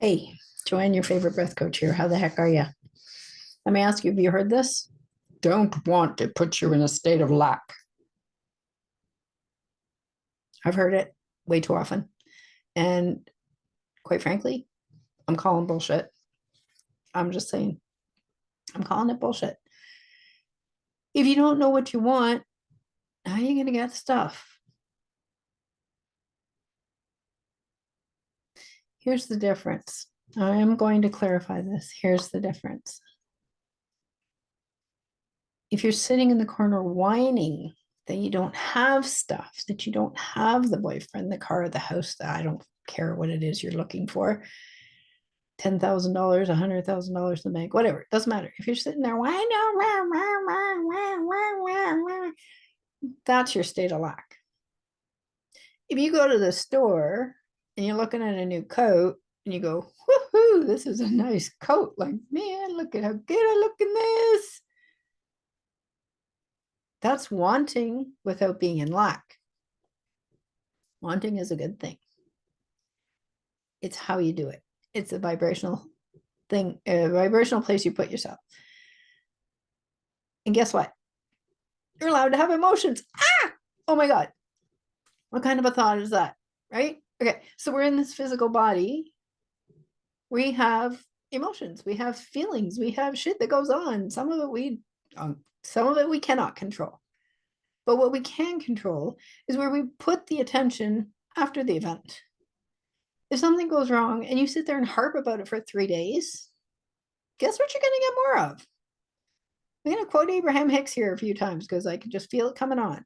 Hey, Joanne, your favorite breath coach here. How the heck are you? Let me ask you, have you heard this? Don't want, it puts you in a state of lack. I've heard it way too often. And quite frankly, I'm calling bullshit. I'm just saying, I'm calling it bullshit. If you don't know what you want, how are you going to get stuff? Here's the difference. I am going to clarify this. Here's the difference. If you're sitting in the corner whining that you don't have stuff, that you don't have the boyfriend, the car, the house, that I don't care what it is you're looking for, $10,000, $100,000 in the bank, whatever, it doesn't matter. If you're sitting there, why no, that's your state of lack. If you go to the store and you're looking at a new coat and you go, woohoo, this is a nice coat. Like, man, look at how good I look in this. That's wanting without being in lack. Wanting is a good thing. It's how you do it. It's a vibrational thing, a vibrational place you put yourself. And guess what? You're allowed to have emotions. Ah! Oh my God. What kind of a thought is that? Right? Okay. So we're in this physical body. We have emotions. We have feelings. We have shit that goes on. Some of it we cannot control. But what we can control is where we put the attention after the event. If something goes wrong and you sit there and harp about it for 3 days, guess what you're going to get more of? I'm going to quote Abraham Hicks here a few times because I can just feel it coming on.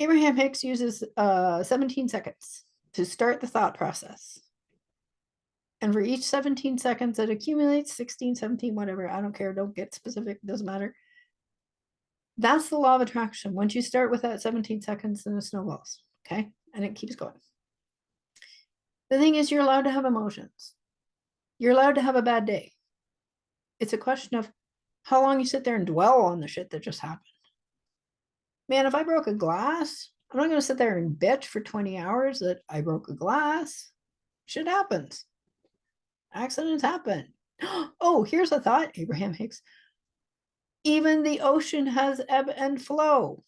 Abraham Hicks uses 17 seconds to start the thought process. And for each 17 seconds, it accumulates 16, 17, whatever. I don't care. Don't get specific. It doesn't matter. That's the law of attraction. Once you start with that 17 seconds, then it snowballs. Okay. And it keeps going. The thing is, you're allowed to have emotions. You're allowed to have a bad day. It's a question of how long you sit there and dwell on the shit that just happened. Man, if I broke a glass, I'm not going to sit there and bitch for 20 hours that I broke a glass. Shit happens. Accidents happen. Oh, here's a thought, Abraham Hicks. Even the ocean has ebb and flow.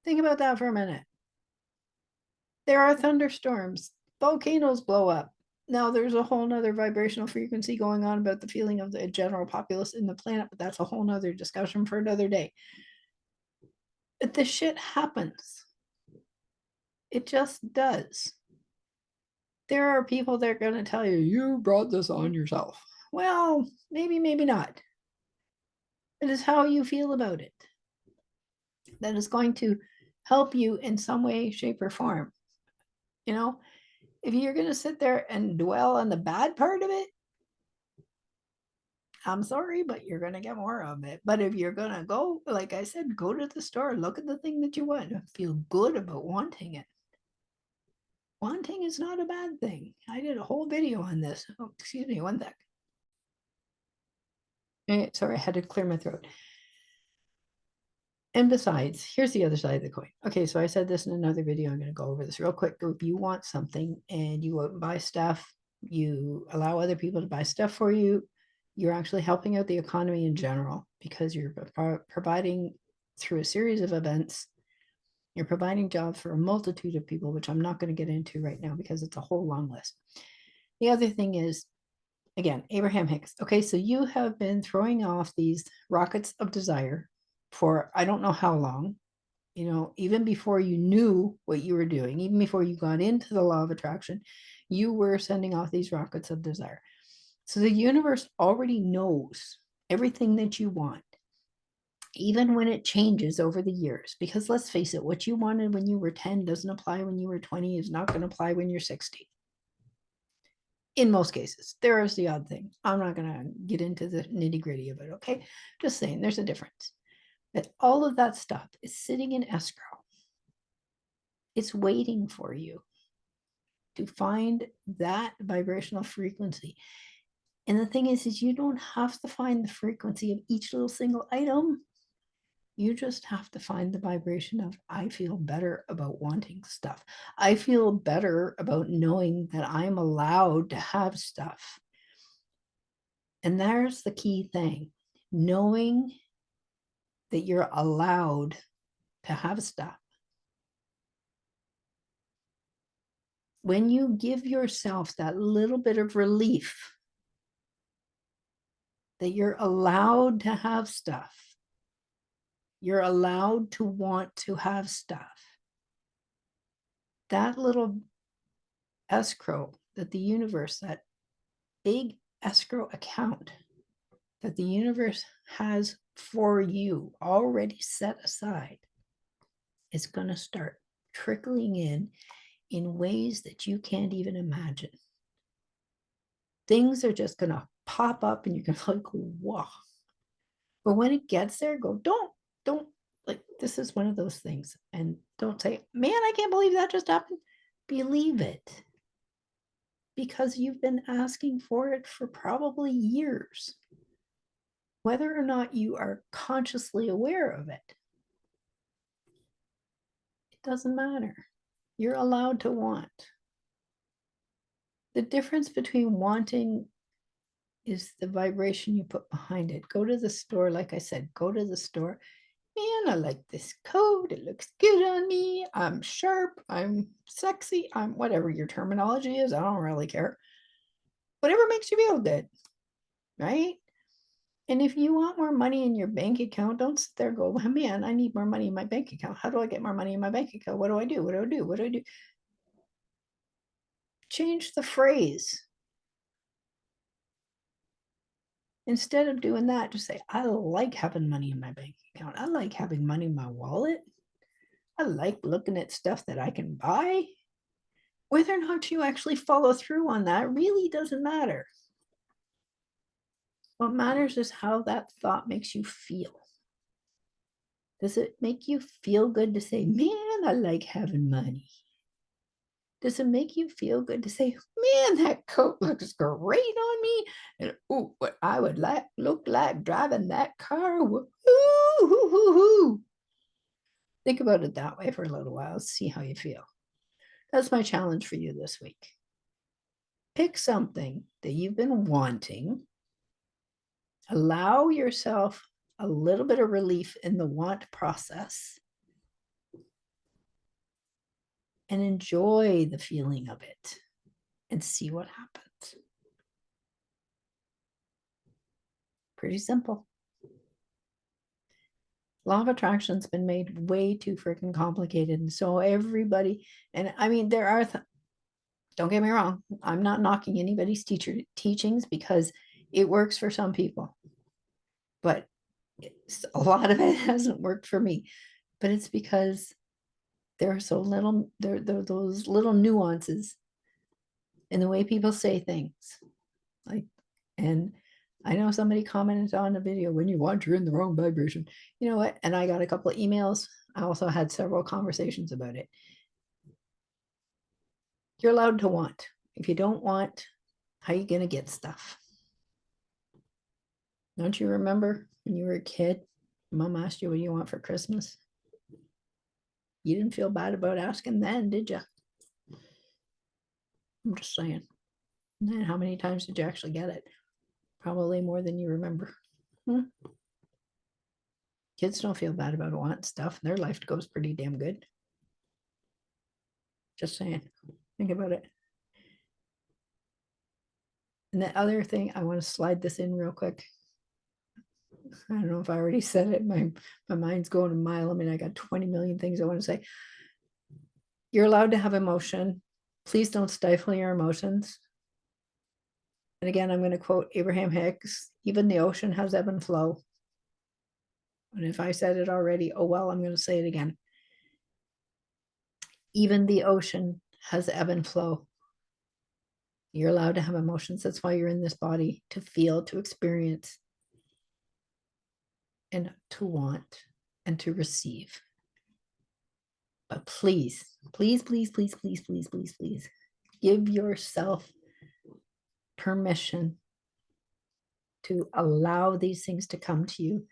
Think about that for a minute. There are thunderstorms. Volcanoes blow up. Now, there's a whole nother vibrational frequency going on about the feeling of the general populace in the planet, but that's a whole nother discussion for another day. But the shit happens. It just does. There are people that are going to tell you, you brought this on yourself. Well, maybe, maybe not. It is how you feel about it that is going to help you in some way, shape, or form. You know, if you're going to sit there and dwell on the bad part of it, I'm sorry, but you're going to get more of it. But if you're going to go, like I said, go to the store, look at the thing that you want, feel good about wanting it. Wanting is not a bad thing. I did a whole video on this. Oh, excuse me, one sec. Sorry, I had to clear my throat. And besides, here's the other side of the coin. Okay, so I said this in another video. I'm going to go over this real quick. If you want something and you go out and buy stuff, you allow other people to buy stuff for you, you're actually helping out the economy in general because you're providing through a series of events, you're providing jobs for a multitude of people, which I'm not going to get into right now because it's a whole long list. The other thing is, again, Abraham Hicks. Okay, so you have been throwing off these rockets of desire for I don't know how long, even before you knew what you were doing, even before you got into the law of attraction, you were sending off these rockets of desire. So the universe already knows everything that you want, even when it changes over the years. Because let's face it, what you wanted when you were 10 doesn't apply when you were 20, is not going to apply when you're 60. In most cases, there is the odd thing. I'm not going to get into the nitty gritty of it. Okay. Just saying there's a difference. But all of that stuff is sitting in escrow. It's waiting for you to find that vibrational frequency. And the thing is you don't have to find the frequency of each little single item. You just have to find the vibration of, I feel better about wanting stuff. I feel better about knowing that I'm allowed to have stuff. And there's the key thing, knowing that you're allowed to have stuff. When you give yourself that little bit of relief that you're allowed to have stuff, you're allowed to want to have stuff, that little escrow that the universe, that big escrow account that the universe has for you already set aside, is going to start trickling in ways that you can't even imagine. Things are just going to pop up and you're going to like, wow. But when it gets there, go, don't, like, this is one of those things. And don't say, man, I can't believe that just happened. Believe it. Because you've been asking for it for probably years. Whether or not you are consciously aware of it, it doesn't matter. You're allowed to want. The difference between wanting is the vibration you put behind it. Go to the store, like I said, go to the store. Man, I like this coat. It looks good on me. I'm sharp. I'm sexy. I'm whatever your terminology is. I don't really care. Whatever makes you feel good, right? And if you want more money in your bank account, don't sit there and go, well, man, I need more money in my bank account. How do I get more money in my bank account? What do I do? What do I do? What do I do? Change the phrase. Instead of doing that, just say, I like having money in my bank account. I like having money in my wallet. I like looking at stuff that I can buy. Whether or not you actually follow through on that really doesn't matter. What matters is how that thought makes you feel. Does it make you feel good to say, man, I like having money? Does it make you feel good to say, man, that coat looks great on me? And oh, what I would like look like driving that car. Ooh. Think about it that way for a little while. See how you feel. That's my challenge for you this week. Pick something that you've been wanting. Allow yourself a little bit of relief in the want process and enjoy the feeling of it and see what happens. Pretty simple. Law of attraction's been made way too freaking complicated. And so everybody, and I mean, there are, don't get me wrong, I'm not knocking anybody's teachings because it works for some people. But a lot of it hasn't worked for me. But it's because there are so little, there those little nuances in the way people say things. Like, and I know somebody commented on a video, when you want, you're in the wrong vibration. You know what? And I got a couple of emails. I also had several conversations about it. You're allowed to want. If you don't want, how are you going to get stuff? Don't you remember when you were a kid, mom asked you what you want for Christmas? You didn't feel bad about asking then, did you? I'm just saying. And then how many times did you actually get it? Probably more than you remember. Kids don't feel bad about wanting stuff. Their life goes pretty damn good. Just saying. Think about it. And the other thing, I want to slide this in real quick. I don't know if I already said it. My mind's going a mile. I mean, I got 20 million things I want to say. You're allowed to have emotion. Please don't stifle your emotions. And again, I'm going to quote Abraham Hicks, even the ocean has ebb and flow. And if I said it already, oh well, I'm going to say it again. Even the ocean has ebb and flow. You're allowed to have emotions. That's why you're in this body, to feel, to experience, and to want, and to receive. But please, please, please, please, please, please, please, please, give yourself permission to allow these things to come to you.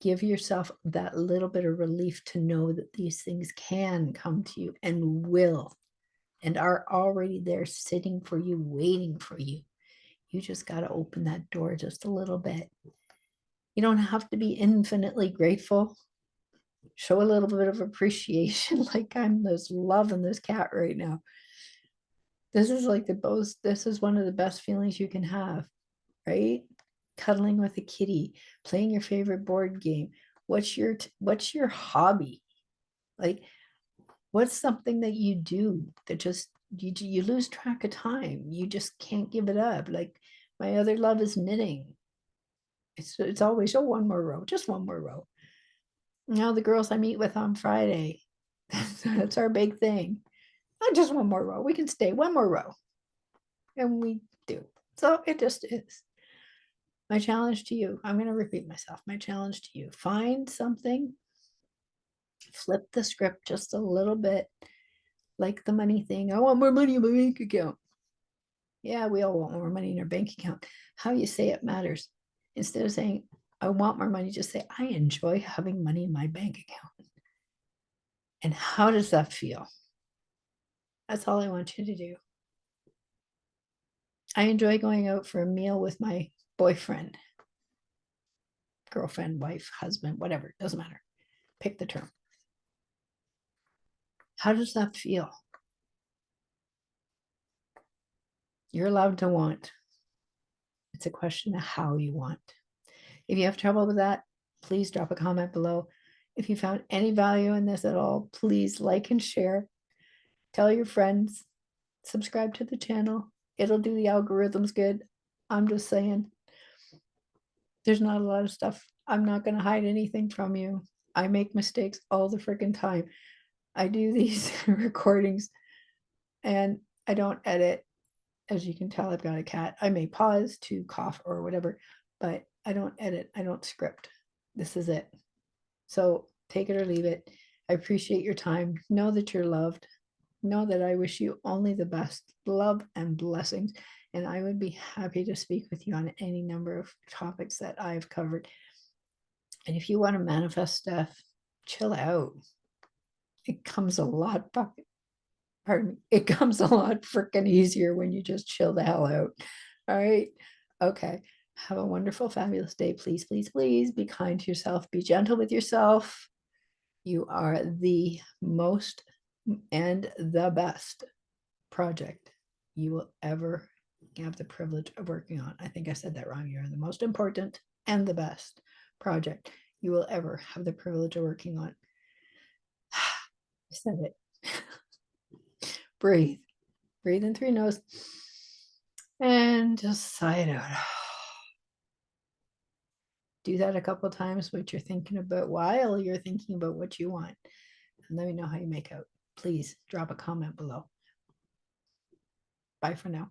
Give yourself that little bit of relief to know that these things can come to you and will, and are already there sitting for you, waiting for you. You just got to open that door just a little bit. You don't have to be infinitely grateful. Show a little bit of appreciation, like I'm just loving this cat right now. This is like this is one of the best feelings you can have, right? Cuddling with a kitty, playing your favorite board game. What's your hobby? Like, what's something that you do that just you lose track of time? You just can't give it up. Like, my other love is knitting. It's always, oh, one more row, just one more row. Now the girls I meet with on Friday, that's our big thing. Oh, just one more row. We can stay one more row. And we do. So it just is. My challenge to you, I'm going to repeat myself. My challenge to you, find something, flip the script just a little bit, like the money thing. I want more money in my bank account. Yeah, we all want more money in our bank account. How you say it matters. Instead of saying, I want more money, just say, I enjoy having money in my bank account. And how does that feel? That's all I want you to do. I enjoy going out for a meal with my boyfriend, girlfriend, wife, husband, whatever, doesn't matter. Pick the term. How does that feel? You're allowed to want. It's a question of how you want. If you have trouble with that, please drop a comment below. If you found any value in this at all, please like and share. Tell your friends. Subscribe to the channel. It'll do the algorithms good. I'm just saying. There's not a lot of stuff. I'm not going to hide anything from you. I make mistakes all the freaking time. I do these recordings and I don't edit. As you can tell, I've got a cat. I may pause to cough or whatever, but I don't edit. I don't script. This is it. So take it or leave it. I appreciate your time. Know that you're loved. Know that I wish you only the best love and blessings. And I would be happy to speak with you on any number of topics that I've covered. And if you want to manifest stuff, chill out. It comes a lot, pardon me, it comes a lot freaking easier when you just chill the hell out. All right. Okay. Have a wonderful, fabulous day. Please, please, please be kind to yourself. Be gentle with yourself. You are the most and the best project you will ever have the privilege of working on. I think I said that wrong. You're the most important and the best project you will ever have the privilege of working on. I said it. Breathe. Breathe in through your nose and just sigh it out. Do that a couple of times, what you're thinking about while you're thinking about what you want. And let me know how you make out. Please drop a comment below. Bye for now.